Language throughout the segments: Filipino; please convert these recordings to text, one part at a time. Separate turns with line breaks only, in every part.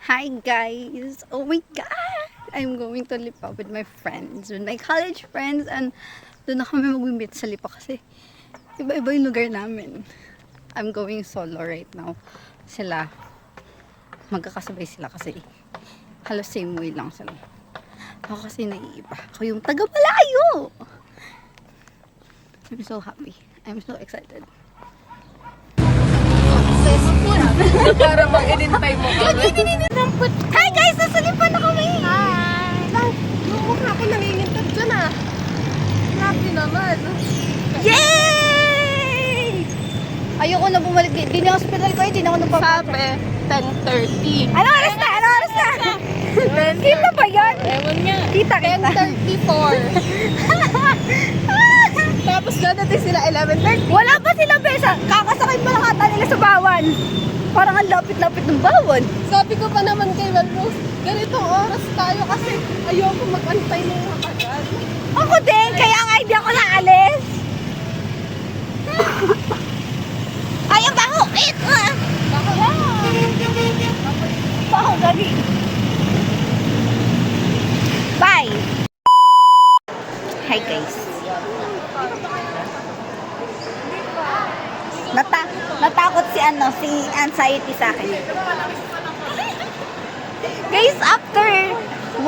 Hi guys! Oh my god! I'm going to Lipa with my friends, with my college friends, and doon na kami mag-meet sa Lipa kasi iba-iba yung lugar namin. I'm going solo right now. Sila, magkakasabay sila kasi halos same way lang sila. Ako kasi naiiba. Ako yung taga-malayo! I'm so happy. I'm so excited.
Para mag-inintay mo kami.
Hi guys! Nasa Lipa na kami!
Hi! Yung mukha ko nangingintad dyan ah. Grabe naman.
Yay! Ayoko na bumalik. Di na hospital ko, di na ako
Sabi, 10:30.
Ano oras na? Ano oras na? Kita ba yan?
Ewan nga.
Kita.
10:34. Tapos dadating sila 11:30.
Wala pa sila, Besa. Kakasakay pa lang ata nila sa bawan. Parang ang lapit-lapit ng bawan.
Sabi ko pa naman kay Mel Rose, ganitong oras tayo kasi ayoko mag-antay ng matagal.
Ako din, kaya nga hindi ako naalis. Ay, ang baho! Baho, gagi. Bye! Hi guys. Natakot si anxiety sa akin. Guys, after 1.5.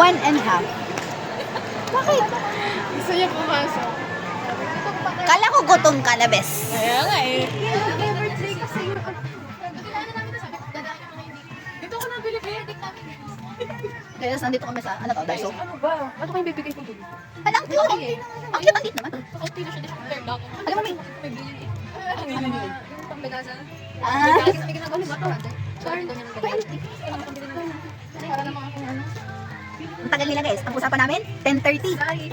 Bakit?
Gusto niya pumasok.
Kala ko gutom ka na, bes.
Kaya nga eh. Dito ko nabili
Guys, nandito kami sa, ano to, Daiso?
Ano ba? Ano kayong bibigay ko dito?
Alang cute! Ang cute, ang cute naman.
Kaunti na siya, di siya third ako.
Alam mo, may...
Ang bibili. Pang Pegaza.
Ah,
May ginagawa ni Bato. Sorry, doon yung para naman ako ano.
ang tagal nila guys. Ang usapan namin, 10:30.
Sorry.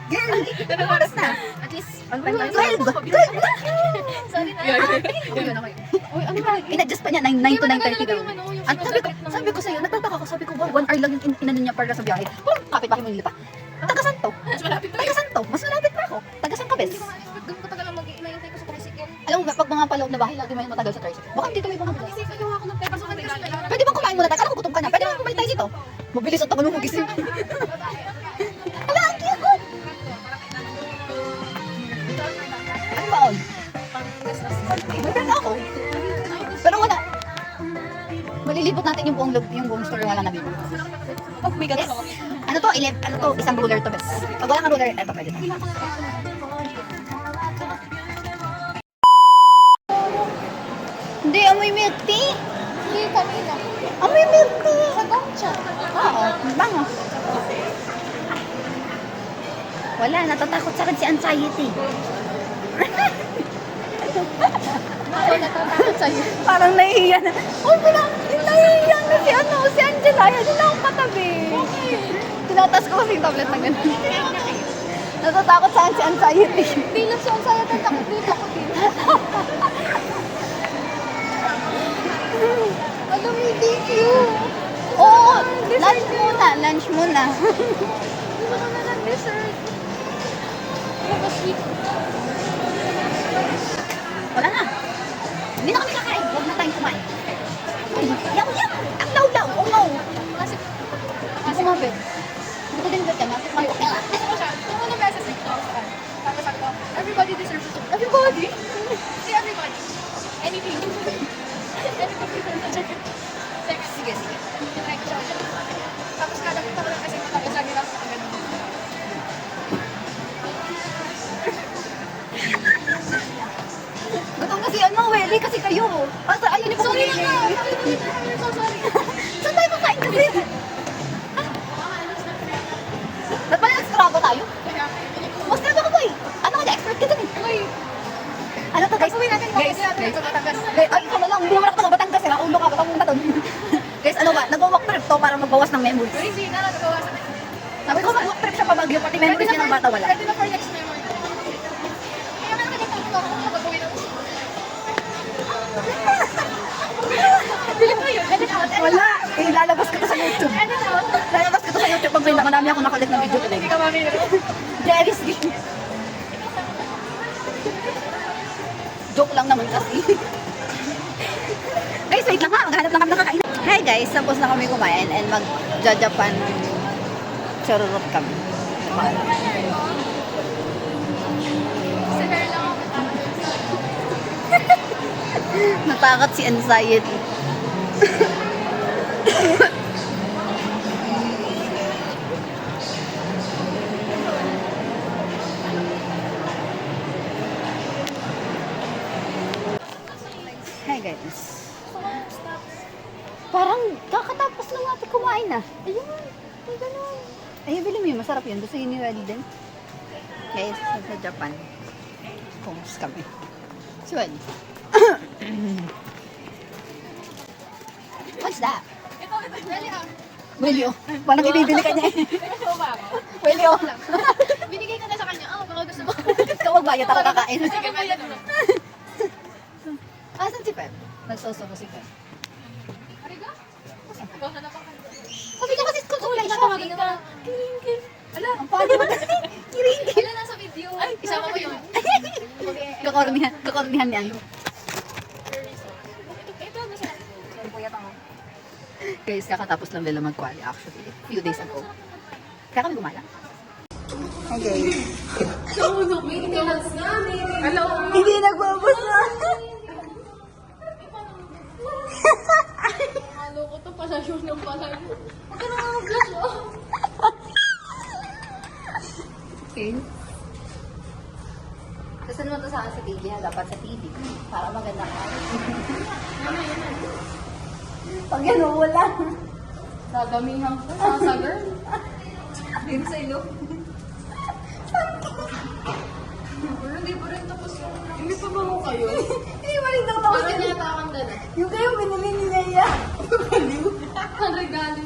Girl, anong oras na?
At least,
12! 12!
Sorry na. Yun, okay. Uy, ano ba?
In-adjust pa niya, 9 to 9:30 daw. At sabi ko sa'yo, nagtataka ko, sabi ko, wow, 1 hour lang yung inano niya para sa biyahe. Parang kapit pa yung nila pa. Tagasan to.
Mas malapit na.
Tagasan to. Mas malapit pa ako. Tagasan ka, bes.
Hindi ko ma-expect. Ganun katagal ang mag-iinayintay ko sa tricycle.
Alam mo ba, pag mga paloob na bahay, lagi may matagal sa tricycle. Baka dito may mga bilis.
Kasi kagawa ko ng pepper sa kanila.
Pwede bang kumain muna tayo? Kala ko gutom ka na. Pwede bang bumalik tayo dito? Mabilis ang tagal mo magising. Ala, ang cute ko. Ano ba, on? May brand ako. Pero wala. Malilibot natin yung buong store wala na dito.
Oh my God,
Yes.
sorry.
Ano to? Ano to? Isang ruler to, bes. Pag wala kang ruler, eto pwede na. Hindi, amoy milk tea.
Hindi, kanina.
Amoy milk tea.
Sa gongcha.
Oo, bango. Wala, natatakot sa akin si anxiety.
Ako natatakot sa'yo.
Parang nahihiya na. Oh, nahihiya na si Angela. Yan na akong katabi. Tinatas ko kasi yung tablet na gano'n. Natatakot sa akin si anxiety.
Hindi lang siya ang saya tatakot dito ako din. Alam mo, thank you.
Oo, lunch muna, lunch muna.
Hindi mo naman ng dessert. Ano ba sweet?
Wala na. Hindi na kami kakain. Huwag na tayong kumain. Ay, yum! Ang law-law! Oh no!
Kasi,
Ako nga, babe. Hindi ko din ba't yan. May okay lang.
gusto ko siya. Kung ano beses nag-talk sa akin. Tapos sabi ko, everybody deserves it. Everybody? Hindi everybody. Anything. Everybody deserves it. Sige. Tinry ko siya. Tapos kada kita ko lang kasi matagal siya nila sa ganun.
Gutom kasi ano, Welly, kasi kayo. Asa, ayun yung
Sorry
pumili.
na nga. I'm so sorry.
Saan tayo kakain kasi? Ba't pala nag-struggle tayo?
Kaya,
Mas struggle ka ba eh? Ano ka, expert ka dun eh.
uy,
Ano to guys?
uwi natin
Guys,
sa Batangas.
Guys, ay, ikaw na lang. Hindi naman ako taga Batangas. Sira ulo ka. Ba't muna dun? Guys, ano ba? Nag-walk trip to para magbawas ng memories.
Uy, hindi na nagawa sa akin.
Sabi ko mag-walk trip siya pa Baguio. Pati memories niya ng bata wala.
Ready na for next memory. Kaya meron ka dito ako mag-uwi na. Dili mo yun. Edit out.
Wala. Eh, lalabas ko to sa YouTube.
Edit out.
Lalabas ko to sa YouTube pag may marami ako nakalit na video today.
Hindi ka mamiro.
Jerry's game. Joke lang naman kasi. Guys, wait lang ha. Maghanap lang kami ng kakain. Hi guys, tapos na kami kumain and mag-Japan chororot kami.
Sinare lang ako.
Natakot si anxiety. Hi guys. Parang kakatapos lang natin kumain na. Ayun, ay ganun. Ay, bili mo yun. Masarap yun. Gusto yun ni Well din. Guys, sa Japan. Kums kami. Si Well. What's that?
Ito, dali ah.
Welyo. Parang ibibili ka niya.
Ito ba ako?
Welyo.
Binigay ko na sa kanya. Baka gusto mo.
Ikaw magbayad ako kakain.
Sige, bayad mo.
Asan si Pep? Nagsoso ko si Pep.
Ariga? Ikaw na naman.
Sabi niya kasi kulay siya.
Tawagin ka. Kiringin. Ala,
Ang pwede ba kasi? Kiringin.
ala nasa video. Ay, isama mo yun.
Kakornihan niyan.
Ito, nasa.
Guys, kakatapos lang nila mag-quali actually. Few days ago. Kaya kami gumala. Hi guys.
Maintenance namin. Hello.
Hindi nagbabas na.
Ano ko to pala yun ng pala yun. Huwag ka naman mag-vlog oh.
Okay. Gusto naman to sa TV na dapat sa TV. Para maganda ka. Pag yan, wala.
Dadamihan ko. Sa girl.
Dito sa ilo.
Pero hindi pa rin tapos yun. Hindi pa ba mo kayo?
Hindi mo rin tapos.
Parang natakan na na.
Yung kayo binili ni Naya.
Ang regalo.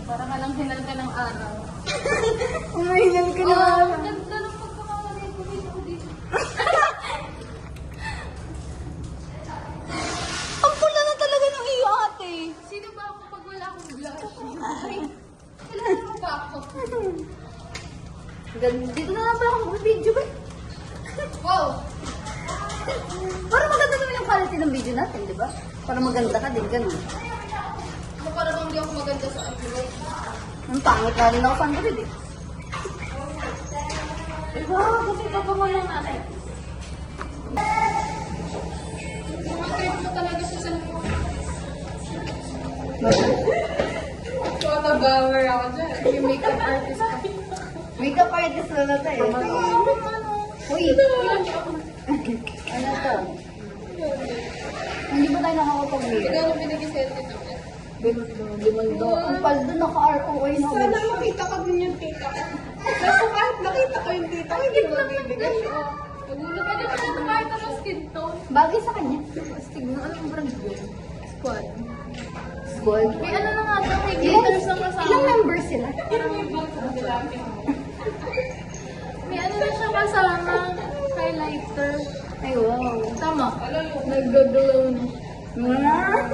Parang ka lang hinal ka ng araw.
Umahinal ka na.
Ang ganda ng pagkakalagay ko dito.
Ang pula na talaga ng iyo ate.
Sino ba ako pag wala akong blush? Kailangan mo ba ako?
Dito na lang ba akong video ba?
Wow!
Para maganda naman yung quality ng video natin, di ba? Para maganda ka din, ganun.
Ano para bang di ako maganda sa Android?
Ang pangit na rin ako sa Android eh.
Diba? Kasi pagkaman lang natin. Sumakit mo talaga sa cellphone. Photogower ako dyan. Yung makeup artist ka.
Makeup artist na na tayo. Uy! Ano to? Hindi ba tayo nakakapag-makeup?
Magkano binigay sa'yo dito?
Limando. Ang paldo naka-ROA na.
Sana makita ka din yung tita ko. Kasi kahit nakita ko yung tita ko, hindi ko mabibigay. Nagulat ka din pala kahit ano skin tone.
Bagay sa kanya.
Tignan, ano yung brand yun? Squad.
Gold.
May ano na nga daw, may glitters na kasama.
Ilang members sila?
May ano na siya kasama. Highlighter.
Ay, wow.
Tama. Nag-glow na.
Ah!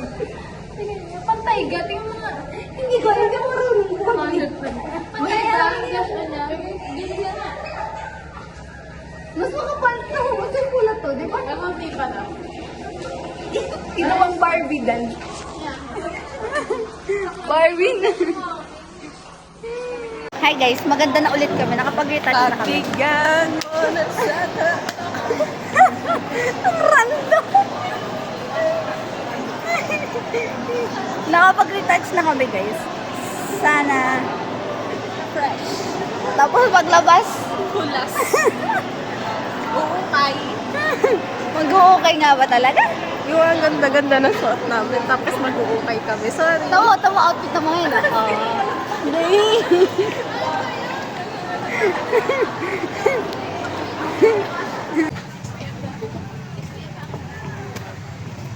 Tingnan niyo, pantay ga. Tingnan mo nga.
Hindi ko, hindi ko marunong.
Pantay ga. Flash na niya. Ganyan na.
Mas makapal na. Mas yung pula to, di ba?
Ewan, di pa na.
Ginawang Barbie doll. Barbie na. Hi guys, maganda na ulit kami. Nakapag-retouch na kami.
Patigan mo na sana.
Ang random. Nakapag-retouch na kami guys. Sana fresh. Tapos paglabas,
Kulas. Uukay.
mag-uukay nga ba talaga?
Yung ang ganda-ganda ng suot namin, tapos mag-uukay kami. Sorry.
Tama outfit na mo yun. Hindi.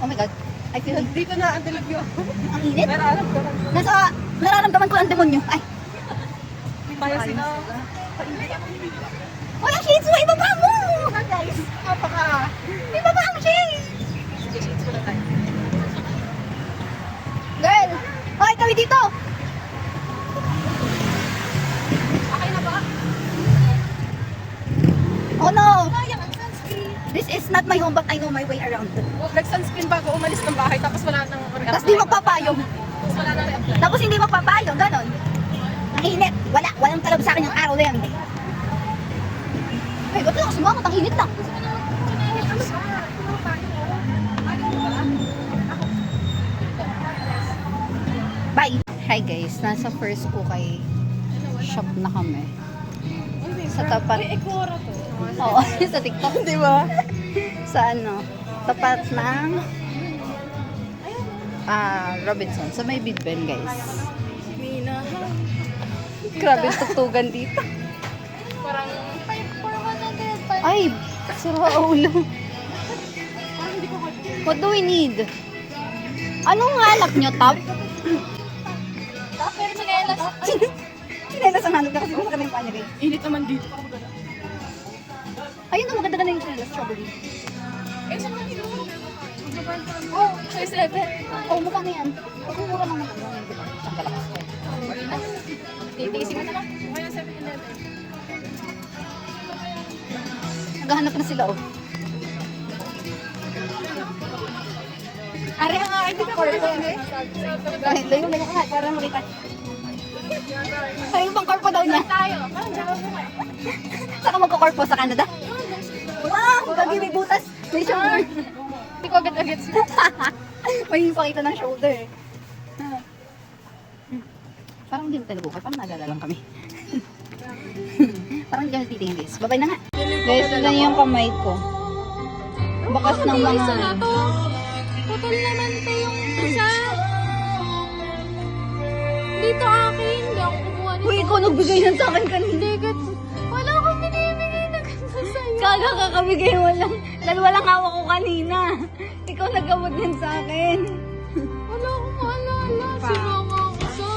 Oh my God. I feel like
Dito na ang delegyo.
ang init. Nararamdaman ko ang demonyo. Ay.
Kaya sila.
Hoy, ang shades mo! Ibaba mo! Guys, ibaba ang shades! Girl! Hoy, kami dito!
Okay na ba?
Oh no!
Sayang ang sunscreen.
This is not my home but I know my way around.
Nag-sunscreen bago umalis ng bahay, tapos wala nang
Tapos di magpapayong.
Tapos wala nang reapply.
Tapos hindi magpapayong, ganon. Ang init. Walang talab sa akin yung araw na yan. Ay, ba't lang ako sumangot? Ang init lang. Bye! Hi guys, nasa first ko kay shop na kami. Sa tapat.
Uy, Ekora to.
Oo, sa TikTok.
Di ba?
Sa ano, tapat ng Robinson. Sa may Big Ben guys. Grabe yung tuktugan dito.
Parang,
Ay, sira ulo. What do we need? Anong hanap nyo, Top?
Pero chinelas.
Chinelas ang hanap na kasi kung sa kami yung panya guys.
init naman dito.
Ayun na, maganda ka na yung chinelas, strawberry.
Eh, saan naman dito?
Oh, choice level.
Oh, mukha na yan. Pag mura naman ako, yun, diba? Isang galakas ko.
Titiisin mo na lang.
Kaya 7-Eleven.
Naghahanap na sila, oh.
Are ang aking korpo eh.
Ay, layo ka nga, para makita. Ay, yung pang korpo daw niya.
Tayo. Parang jawa mo eh.
Saka magkakorpo sa Canada. Wow, gagi may butas. May shoulder.
Hindi ko agad-agad sila.
May pakita ng shoulder eh. Parang hindi na tayo bukay. Parang naalala lang kami. Parang hindi kami titingin guys. Babay na nga. Guys, ito na yung kamay ko. Bakas ng mga...
Putol naman to yung isa. Dito akin. Hindi ako kumuha nito.
Uy, ikaw nagbigay yan sa akin kanina.
Wala akong binibigay na ganda sa'yo.
Kaga kakabigay mo lang. Dahil walang hawak ko kanina. Ikaw nagkamot yan sa akin.
Wala akong maalala. Sinama ako sa...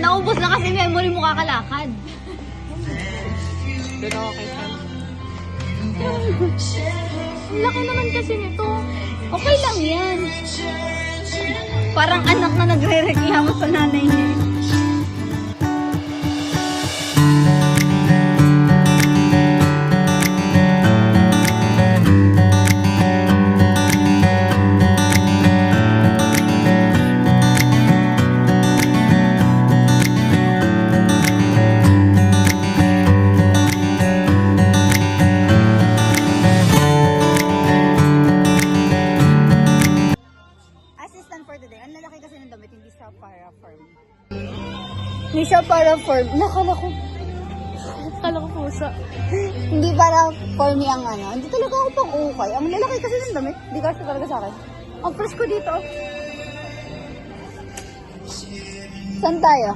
Naubos na kasi memory mo kakalakad.
Doon ako kay Sam.
Ang laki naman kasi nito.
Okay lang yan. Parang anak na nagre-reklamo sa nanay niya. Assistant for today. Ang lalaki kasi ng damit, hindi siya para firm. Hindi siya para firm. Nakala ko,
pusa.
hindi para for me ang ano. Hindi talaga ako pang ukay. Ang lalaki kasi ng damit, hindi kasi talaga sa akin. Ang fresh ko dito. Saan tayo?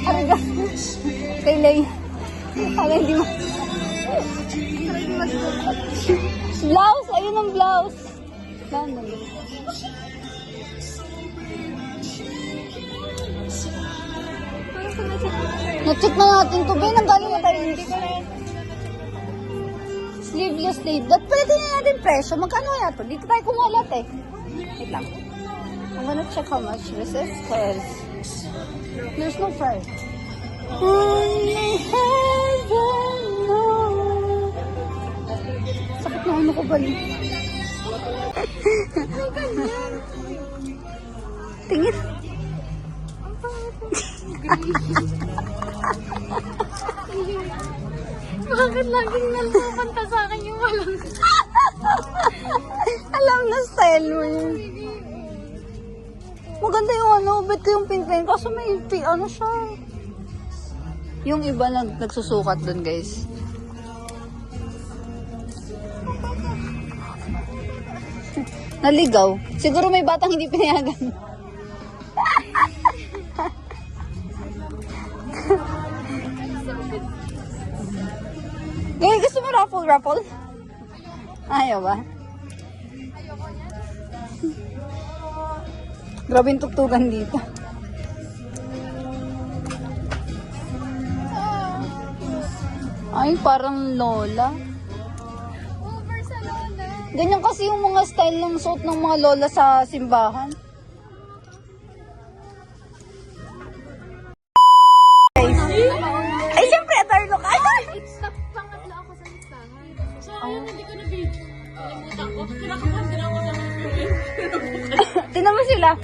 Araga. Kay Lay. Para hindi mo. Blouse! Ayun ang blouse! Lalo. Na-check na natin to, Ben. Ang galing na tayo. Sleeveless sleeve. That pwede na natin presyo. Magkano kaya to? Dito tayo kumulat eh. Wait lang. I'm gonna check how much this is because there's no price. Only heaven knows. Sakit na ano ko balik. Tingin.
Bakit laging nalpupunta sa akin yung walang...
Alam na style mo yun. Maganda yung ano, bet ko yung pin-pin. Kaso may ano siya. Yung iba nagsusukat dun guys. Naligaw. Siguro may batang hindi pinayagan. Guys, gusto mo raffle? Ayaw ba? Grabe yung tuktukan dito. Ay, parang lola.
Over sa lola.
Ganyan kasi yung mga style ng suot ng mga lola sa simbahan. Ay, siyempre, attire look. Ay,
It's the
Angela.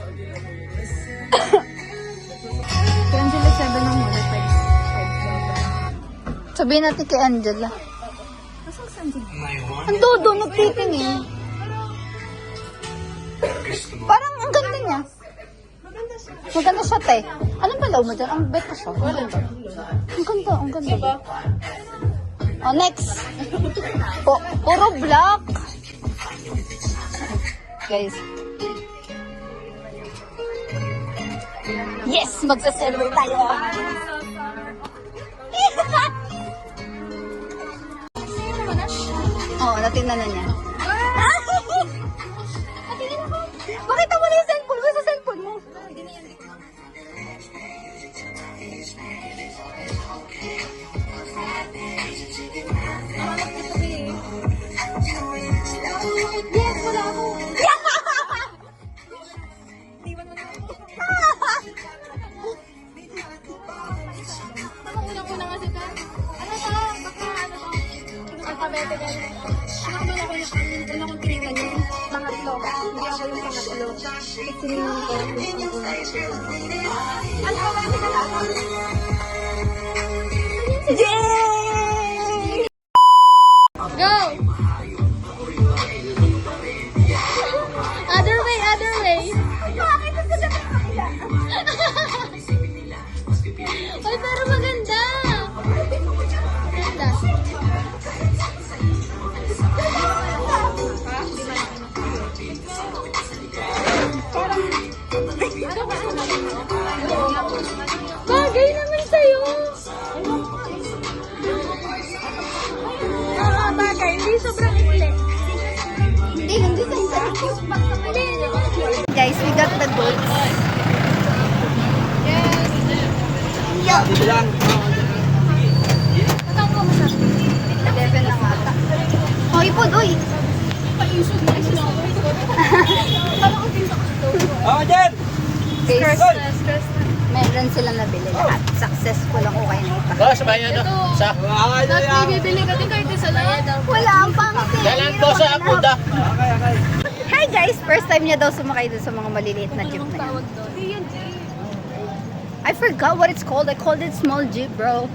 Kay Angela 7 ang muna. 5. Sabihin natin kay Angela. Ang dodo, nagtitingin. Parang ang ganda niya. Maganda siya, te. Anong palaw mo dyan? Ang bet ko siya. Ang ganda. Ang ganda. Oh, next. Puro black. Guys. Yes! Magsa-celebrate tayo. Oo, natingnan na niya. Bakit mo na yung cellphone mo sa cellphone mo? Yes, wala ako.
Unang-una nga si Kat. Ano to? Baka ano to? Alphabetical. Una kong tinignan yun. Pangatlo. Hindi ako yung pangatlo. Tinignan ko. Alphabetical ako.
Yay!
Go! Other way, other way. Bakit gusto na makakila? Ay, pero maganda. Maganda. Bagay naman sa'yo. Bagay. Hindi sobrang uli.
Hindi sa'yo. Guys, we got the goats.
Yes.
Yo!
Bilang.
Matang ko masabi.
11 lang ata. Oh, ipod, uy!
Paisog na sinabi ko. Parang ko din sa kasto.
Oh, Jen!
Guys,
Stress na.
meron sila nabili lahat. Successful ang ukay na ito.
Boss, may ano? Sa
Not may bibili ka din kahit isa lang.
Wala ang pangit.
dalan po sa Abuda.
Okay.
Hi guys! First time niya daw sumakay dun sa mga maliliit na jeep na yan. I forgot what it's called. I called it small jeep, bro.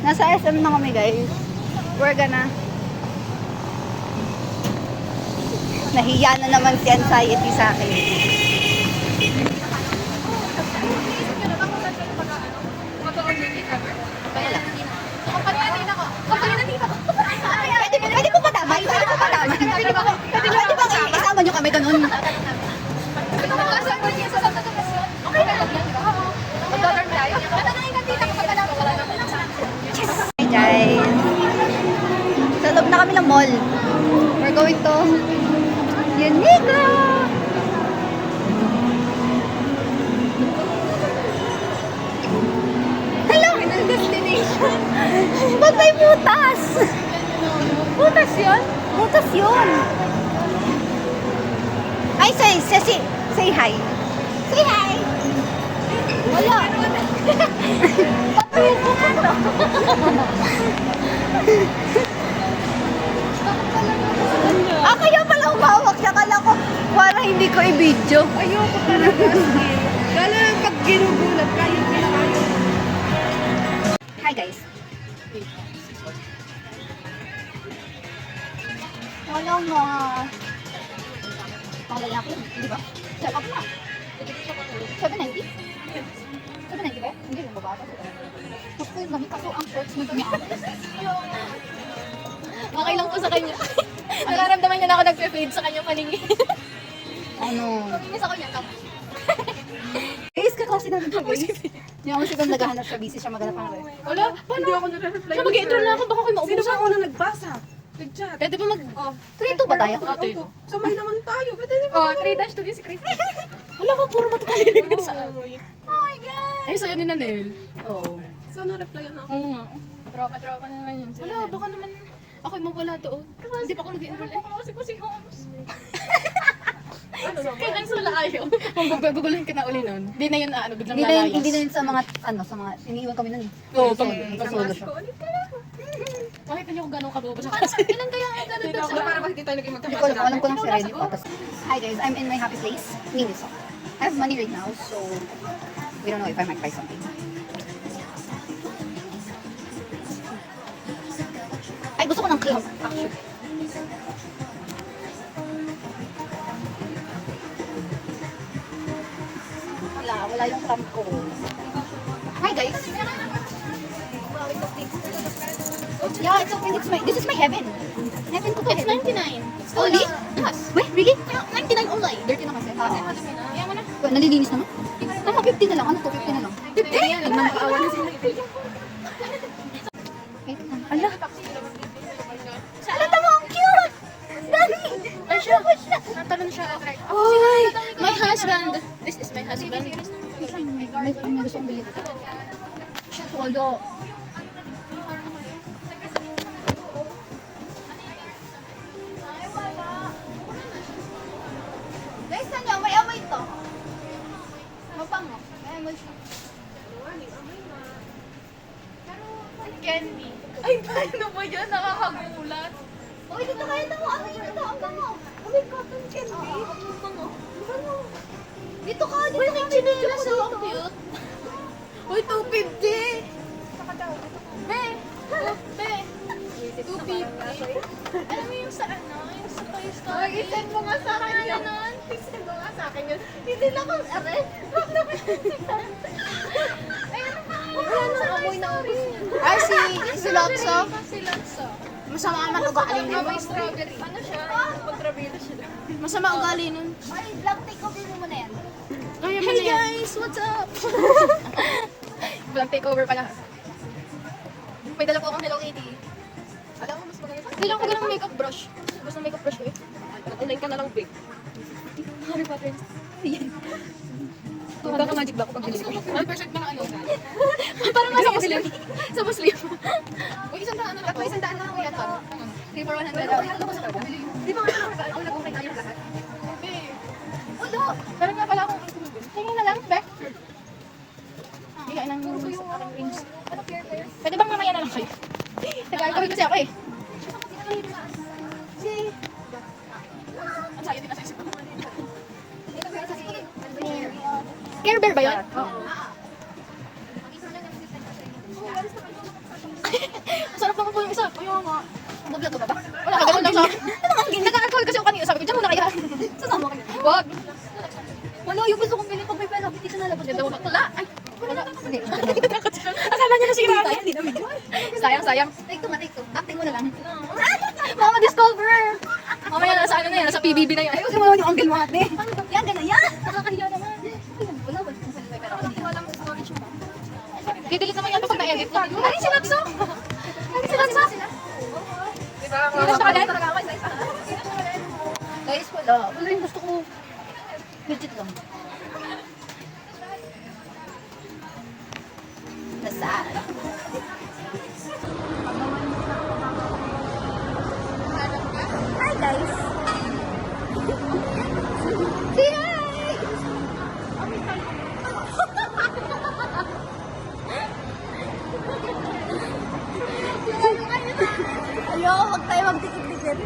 Nasa SM na kami, guys. We're gonna... Nahiya na naman si anxiety sa akin. Pwede po ba damay? Pwede po ba damay? Pwede ba isama nyo kami ganun?
Okay na lang yan, di ba? Mag-dorm tayo. Tatanayin ka tita kapag alam ko.
Hi guys! Sa loob na kami ng mall. We're going to Uniqlo! Hello!
Destination.
Ba't may butas?
Butas yun?
Butas yun! Ay, say hi! Say hi! Wala! Patayin mo ko to! Kaya pala umawak siya. Kala ko, para hindi ko i-video.
Ayoko talaga. Lalo na pag ginugulat ka, yung pinakayo.
Hi guys. Wala nga. Pangalan ako, di ba? Check up na. 790? 790 ba? Hindi rin bababa. Gusto yung dami kaso ang shorts mo dami ako.
Okay lang po sa kanya. Nararamdaman niya na ako nagpe-fade sa kanyang paningin.
Ano?
Miss ako niya.
Guys, kaklase namin siya guys. Hindi ako siguro naghahanap siya. Busy siya maghanap ng ref.
Wala, paano?
Hindi ako nare-reply.
Siya mag-i-intro na ako, baka kayo
Sino
maubusan.
ba ako na nagbasa? Nag-chat.
Pwede ba mag...
Oh,
3-2 ba tayo?
Opo. Sabay naman tayo. Pwede di ba?
Oh, 3-2 si Chris. Wala ka, puro matutalinig ka sa...
Oh,
Oh my God! Ay, sa'yo ni Nanel. Oo.
so na-replyan ako.
Oo nga. Tropa na naman yun. Wala, baka naman... Ako'y mawala doon. Hindi pa ako nag-enroll eh. Kasi ko si Holmes. Kailan sila ayaw?
Kung guguluhin ka na uli nun, di na yun biglang
Hindi na yun,
lalayas.
hindi na yun sa mga, iniiwan kami nun.
Oo,
Sa solo siya.
Makita niyo kung gano'ng kabubo siya.
Ilan kaya ang ganun doon sa...
Para hindi tayo naging
Hindi ko alam, alam ko lang si Ready pa. Hi guys, I'm in my happy place, Miniso. I have money right now, so we don't know if I might buy something. Ay, gusto ko ng clam, actually. Wala yung clam ko. Hi guys. Yeah, it's open. This is my heaven. Heaven ko to.
It's 99.
Only?
Yes.
Wait, really?
99 only.
Dirty na kasi.
Kaya mo na.
Well, nalilinis naman. Tama, 50 na lang. Ano to? 50 na lang. 50?
Nagmamaawa na sila.
Wait lang. Ala. Ala, tama. Ang cute! Dami!
Ay, siya. Natalon siya.
Oy!
My husband. This is my husband.
May gusto kong bilhin. Shit, Waldo. Guys, saan may amoy to? Mapango. May amoy siya.
Candy. Ay, paano ba yan? Nakakagulat.
Uy, dito kayo na mo. Ano yun ito? Ang bango. Oh my cotton candy.
Ang bango.
Bango. Dito ka. Dito
Uy,
ka.
yung chinelas so cute.
Uy, 250!
Be! Be! 250. Alam mo yung sa ano? Yung sa Toy Story?
Uy, isend mo nga sa akin yun.
Ganon.
Isend mo nga sa akin yun. Hindi na kang aray.
Ay, ano ba?
Wala nang amoy na amoy.
Ay, si Lotso? Si Lotso.
Masama naman ugali nun.
Amoy strawberry. Ano siya? Pag-trabila siya.
Masama ugali nun.
Ay, black takeover mo na yan.
Hey guys, what's up?
Vlog takeover pala.
May dala po akong Hello Kitty.
Alam mo, mas maganda.
Kailangan ko ng makeup brush. Gusto ng makeup brush ko eh.
Online ka na lang, big.
Harry Potter.
Baka magic ba ako pag bilis ko? Ang perfect na ano.
Parang nasa Muslim. Sa Muslim.
Uy, isang daan na lang. Isang daan na lang kuya to.
3 for 100.
Di ba ang nag-okay tayo lahat?
Ulo! Meron nga pala akong tingin na lang, Beck. Higain ng aking rings. Pwede bang mamaya na lang kayo? Nagkakawin kasi ako eh. Ang sayo din nasa isip ko. Care Bear ba yun? Oo. Ang sarap naman po yung isa. Ayaw nga. Nag-vlog ka ba ba? Wala ka, ganun lang sa... Nag-alcohol kasi ako kanina. Sabi ko, dyan muna kaya.
Sasama kayo.
Wag.
Wala, yung gusto kong bilhin pag may pera. Hindi ka nalabas.
Ganda mo bakla. Ay,
Wala. Hindi.
akala niya na si Rami.
Hindi namin.
Sayang, sayang.
Take two, take two. Acting mo na lang.
Mama, discover! Mamaya nasa ano na yan, nasa PBB na yan.
Ayusin mo naman yung angle mo ate. Yan, ganyan yan.
Nakakahiya naman.
Wala, wala kung saan may pera.
Wala mo storage mo. Didelete naman yan pag na-edit. Ay, si Lapso! Ay, si Lapso! Sino siya ka din?
Guys, wala. Wala yung gusto ko. Legit lang. Nasaan? Hi guys! Say hi! Ayaw, huwag tayo magdikit-dikit.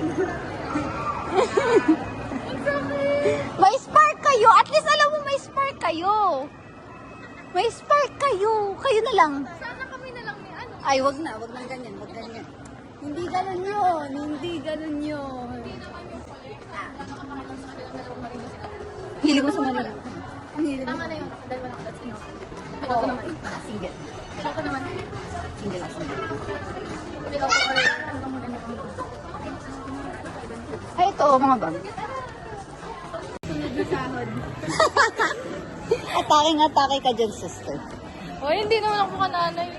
May spark kayo! At least alam mo may spark kayo! May spark kayo! Kayo na lang.
Sana kami na lang ni ano.
Ay, wag na ganyan, wag ganyan. Hindi ganun yun, hindi ganun yun. Hilig mo sa Manila. Ang hilig mo.
Tama na yun. Dalawa na ako. That's enough.
Oo, single.
Ako naman.
Single lang, single.
Pero ako, ano ba muna niyo?
Ay, ito, mga bag. Atake ka dyan, sister.
O, hindi naman ako kananay.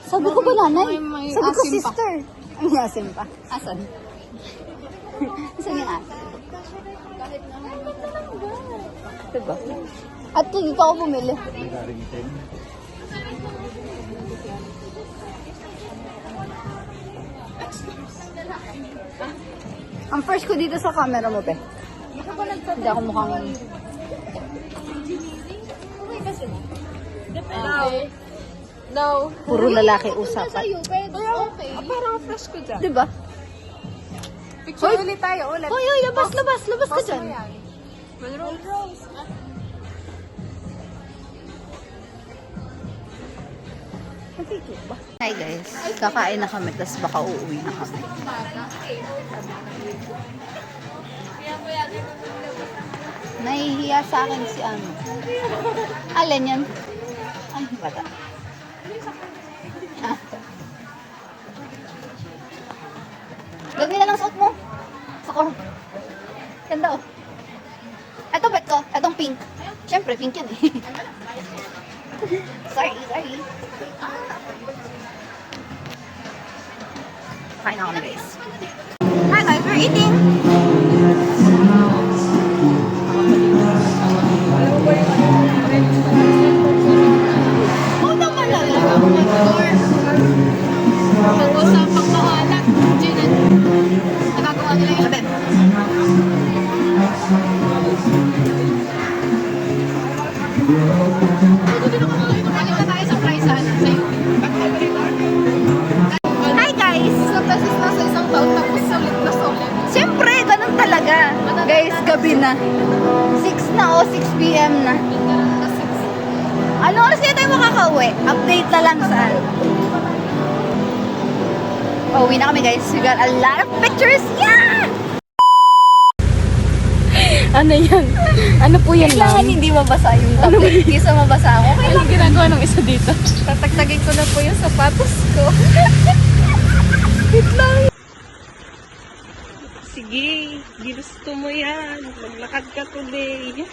Sabi ko ba nanay?
May
Sabi ko
asim pa.
sister. Ay, may asim pa. Asan? Asan yung asim? Diba? At dito ako bumili. Ang first ko dito sa camera mo, be. Hindi ako mukhang...
No.
Puro lalaki usapan.
Sa'yo, pero okay.
Parang fresh ko dyan.
Diba?
Picture ulit tayo, ulit.
Hoy, labas ka dyan.
Rose.
Hi guys, kakain na kami, tapos baka uuwi na kami. Nahihiya sa akin si ano. Alin yan? Ay, bata. Ah. Gagawin na lang suot mo. Sako. Ganda oh. Eto bet ko, etong pink. Siyempre, pink yan eh. sorry. Kain na kami guys. Hi guys, we're eating. Oh, naman talaga.
Pag-usapang mahalat. Gina. Nagagawa nila yung
Abeb.
Balik na tayo sa price sa'yo.
Hi guys!
Sa beses na sa isang taon tapos sulit na sulit.
Siyempre, ganun talaga. Guys, gabi na. 6 na o 6 p.m. na. Ano oras kaya tayo makakauwi? Update na lang saan. Uwi na kami guys. We got a lot of pictures. Yeah!
Ano yan? Ano po yan
Kailangan hindi mabasa yung topic. Hindi sa mabasa ako. Okay
Anong ginagawa ng isa dito? Tatagtagin ko na po yung sapatos ko. Wait lang. Sige, ginusto mo yan. Maglakad ka today.